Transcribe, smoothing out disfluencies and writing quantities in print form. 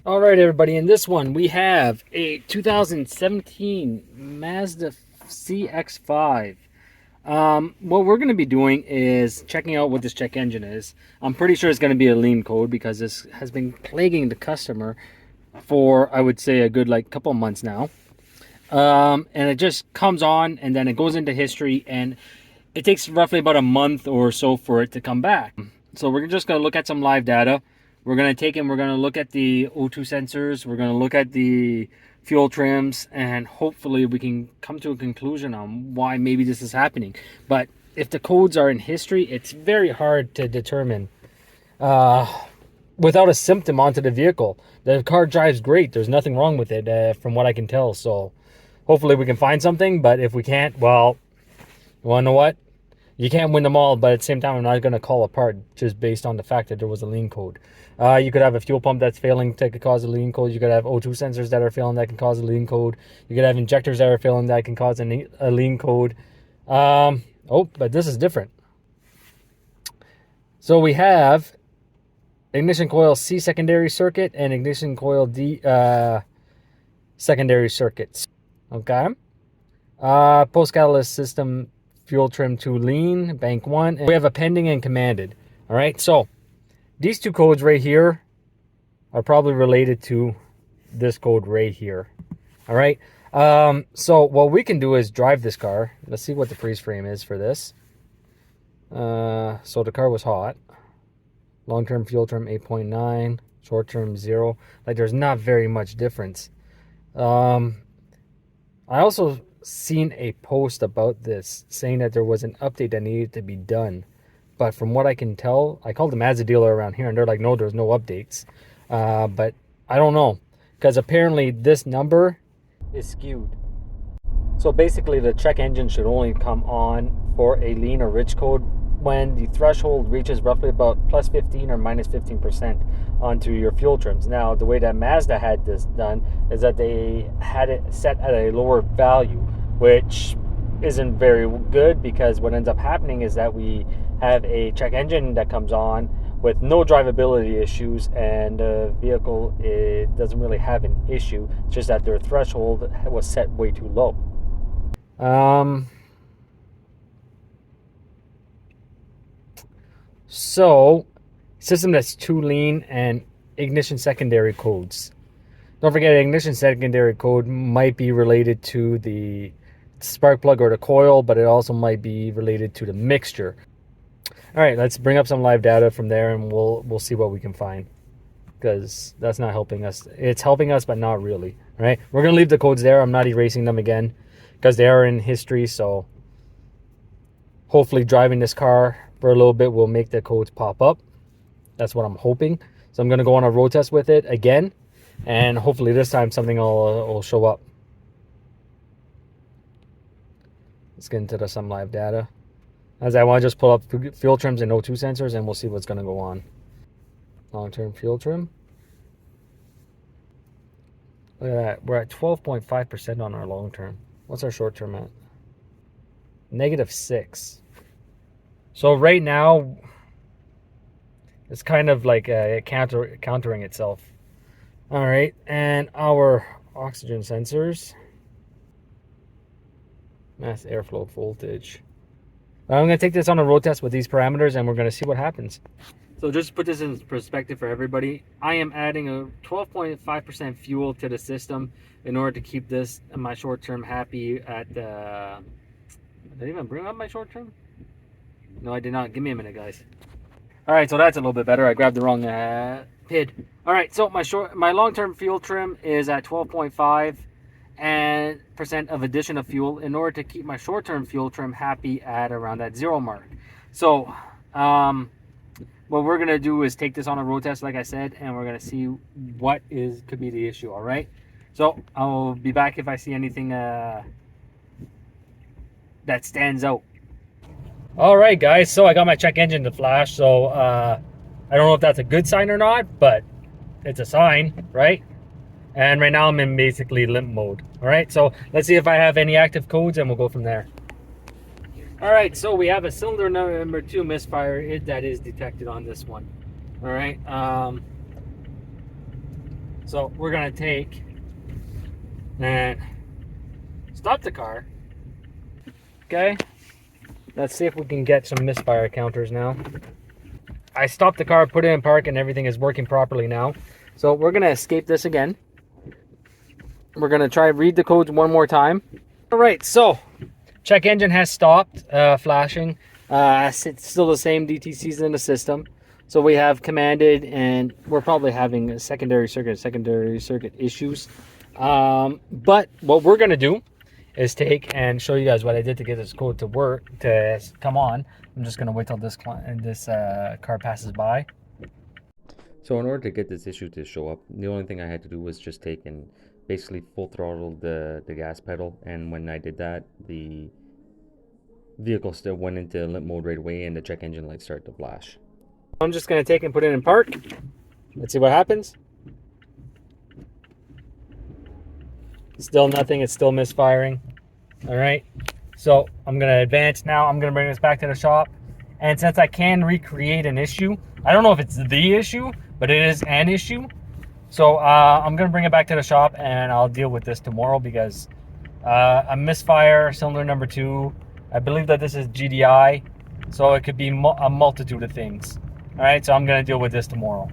All right, everybody. In this one, we have a 2017 Mazda Cx5. What we're going to be doing is checking out what this check engine is. I'm pretty sure it's going to be a lean code because this has been plaguing the customer for, I would say, a good couple of months now. And it just comes on and then it goes into history, and it takes roughly about a month or so for it to come back. So we're just going to look at some live data. We're going to take and we're going to look at the O2 sensors. We're going to look at the fuel trims, and hopefully we can come to a conclusion on why maybe this is happening. But if the codes are in history, it's very hard to determine without a symptom onto the vehicle. The car drives great. There's nothing wrong with it from what I can tell. So hopefully we can find something. But if we can't, well, you want to know what? You can't win them all, but at the same time, I'm not going to call apart just based on the fact that there was a lean code. You could have a fuel pump that's failing that could cause a lean code. You could have O2 sensors that are failing that can cause a lean code. You could have injectors that are failing that can cause a lean code. But this is different. So we have ignition coil C secondary circuit and ignition coil D secondary circuits. Okay. Post catalyst system fuel trim to lean, bank 1, and we have a pending and commanded. All right, so these two codes right here are probably related to this code right here. All right, so what we can do is drive this car. Let's see what the freeze frame is for this. So the car was hot. Long-term fuel trim 8.9, short-term 0. There's not very much difference. I also seen a post about this saying that there was an update that needed to be done, but from what I can tell, I called the Mazda dealer around here and they're like, no, there's no updates. But I don't know, because apparently this number is skewed. So basically the check engine should only come on for a lean or rich code when the threshold reaches roughly about plus 15 or minus 15% onto your fuel trims. Now, the way that Mazda had this done is that they had it set at a lower value, which isn't very good, because what ends up happening is that we have a check engine that comes on with no drivability issues, and the vehicle, it doesn't really have an issue. It's just that their threshold was set way too low. So, system that's too lean and ignition secondary codes. Don't forget, ignition secondary code might be related to the spark plug or the coil, but it also might be related to the mixture. All right, let's bring up some live data from there, and we'll see what we can find, because that's not helping us. It's helping us, but not really. All right, we're gonna leave the codes there. I'm not erasing them again because they are in history. So hopefully driving this car for a little bit will make the codes pop up. That's what I'm hoping. So I'm gonna go on a road test with it again, and hopefully this time something will show up. Let's get into some live data. As I want to just pull up fuel trims and O2 sensors, and we'll see what's going to go on. Long-term fuel trim. Look at that. We're at 12.5% on our long-term. What's our short-term at? -6. So right now, it's kind of like countering itself. All right, and our oxygen sensors. Mass airflow voltage. I'm going to take this on a road test with these parameters, and we're going to see what happens. So just to put this in perspective for everybody, I am adding a 12.5% fuel to the system in order to keep this and my short term happy at did I even bring up my short term? No, I did not. Give me a minute, guys. All right, so that's a little bit better. I grabbed the wrong PID. All right, so my long-term fuel trim is at 12.5 and % of addition of fuel in order to keep my short-term fuel trim happy at around that 0 mark. So what we're gonna do is take this on a road test, like I said, and we're gonna see what could be the issue. All right, so I'll be back if I see anything that stands out. All right, guys, so I got my check engine to flash. So I don't know if that's a good sign or not, but it's a sign, right? And right now I'm in basically limp mode. All right, so let's see if I have any active codes, and we'll go from there. All right, so we have a cylinder number 2 misfire that is detected on this one. All right, So we're gonna take and stop the car. Okay, let's see if we can get some misfire counters now. I stopped the car, put it in park, and everything is working properly now. So we're gonna escape this again. We're gonna try read the codes one more time. All right, so check engine has stopped flashing. It's still the same DTCs in the system. So we have commanded, and we're probably having secondary circuit issues. But what we're gonna do is take and show you guys what I did to get this code to work, to come on. I'm just gonna wait till this car passes by. So in order to get this issue to show up, the only thing I had to do was just take and basically full throttle the gas pedal, and when I did that, the vehicle still went into limp mode right away and the check engine lights started to flash. I'm just gonna take and put it in park. Let's see what happens. Still nothing, it's still misfiring. All right, so I'm gonna advance now. I'm gonna bring this back to the shop, and since I can recreate an issue, I don't know if it's the issue, but it is an issue. So I'm gonna bring it back to the shop and I'll deal with this tomorrow, because a misfire, cylinder number 2, I believe that this is GDI, so it could be a multitude of things. All right, so I'm gonna deal with this tomorrow.